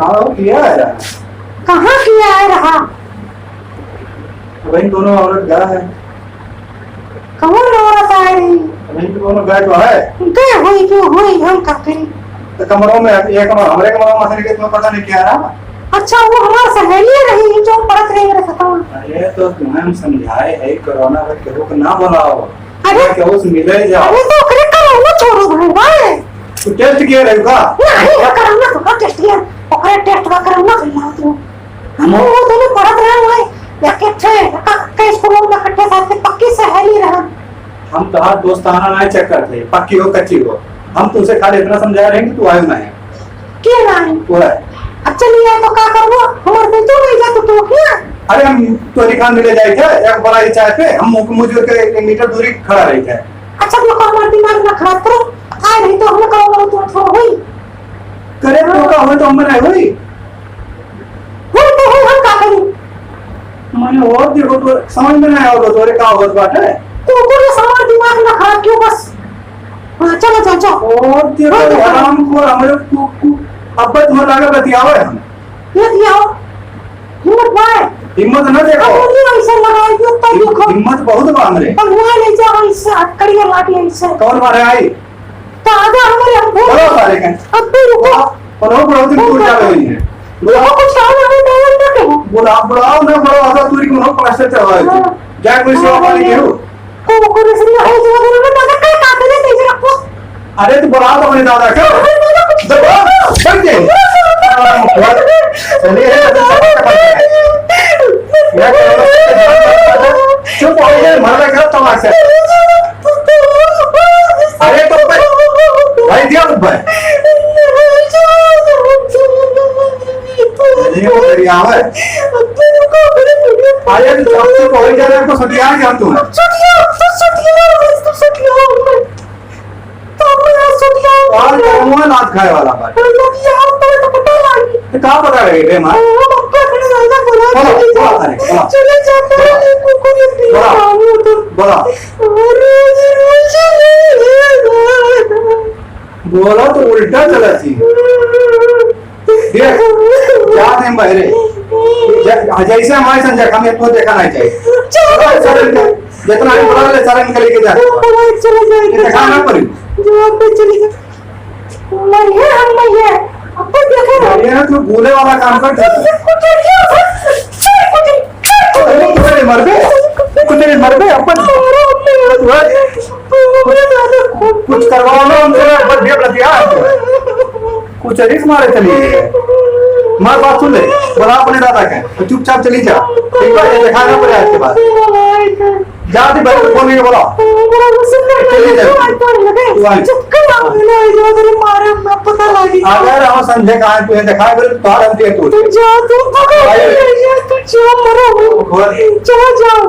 हाँ किया है रहा। कहाँ किया है रहा? वही दोनों औरत गया है। कौन औरत आ रही? वही दोनों गए तो है। गए हुई जो हुई हम का करी। तो कमरों में एक कमरा हमारे कमरों में मसले के तुम्हें पता नहीं क्या रहा। अच्छा वो हमारी सहेली रही जो पड़त रही मेरे साथ। अरे तो तुम्हें हम समझाए है कोरोना का केहू को ना बुलाओ। अरे केहू से मिले जाओ। अरे तो करे कराना छोड़ो भाई। तू टेस्ट किया रहेगा? नहीं कराना तो टेस्ट किया। ओकरे टेस्ट का कराना खिला तू। हम वो दोनों पड़त रहे हुए या के थे का स्कूल में इकट्ठे साथ में पक्की सहेली रहा। हम तो हाथ दोस्ताना नहीं चक्कर थे, पक्की हो कच्ची हो। हम तुझसे खाली इतना समझा रहे हैं कि तू आयु ना है। क्यों नहीं? वो है। अच्छा नहीं है तो क्या करो? हमारे दिन तो नहीं जा तो क्या? अरे हम तोरी खान मिले जाए थे एक बड़ा ही चाय पे, हम मुझे के 1 मीटर दूरी खड़ा रहे थे। अच्छा तो हमारे दिमाग ना खराब करो। आ नहीं तो हम करो तो थोड़ा हुई करे तो का हो तो हम नहीं हुई। तो हम क्या करें? मैंने और देखो तो समझ में नहीं आया तोरे का होत बात है। तो पूरे हमारा दिमाग ना खराब क्यों बस? हाँ चलो चाचा। और देखो आराम को हमारे अब तुम्हें लगा बतियावे हम। ये दियाओ हिम्मत मार। हिम्मत न देखो। अब नहीं ऐसा लगाई दियो तो देखो। हिम्मत बहुत बा हमरे। भगवान ले जा इससे अटकड़ी और लाठी इससे। कौन मारे आई? तो आधा हमारे हम बोलो सारे के। अब भी रुको। और वो बहुत दिन टूट जावे हुई है। वो कुछ काम नहीं डाल ना के। बुलाओ ना बड़ो आधा दूरी को हम पास से चढ़ाए। जाए कोई सेवा पानी के हो। को से नहीं जो ना मगर काय काटे नहीं तेज रखो। अरे तू बुला तो अपने दादा के। दबा बन गए। चलिए चुप हो गए मर गया तमाशा। अरे तो भाई दिया भाई ये मेरी आवाज आया तो चुप हो गया को सटिया क्या तू और मुंह नाच खाए वाला बात क्या पता लगे रे मां बोला बोला तो उल्टा चला थी क्या थे बहरे जैसे हमारे संजय हमें तो देखा नहीं चाहिए जितना भी बोला ले सारा निकल के जा देखा ना पड़ी ये तो बोले वाला काम कर मर गए अपन कुछ करवाओ ना कुछ रिस्क मारे चलिए मार बात सुन ले बोला अपने दादा के तो चुपचाप चली जा एक बार ये दिखाना पड़े आज के बाद जाती भाई को बोलने के बोला चली जा अगर हम संजय कहा तुझे दिखाए बोले तो हम दिए तू चलो जाओ।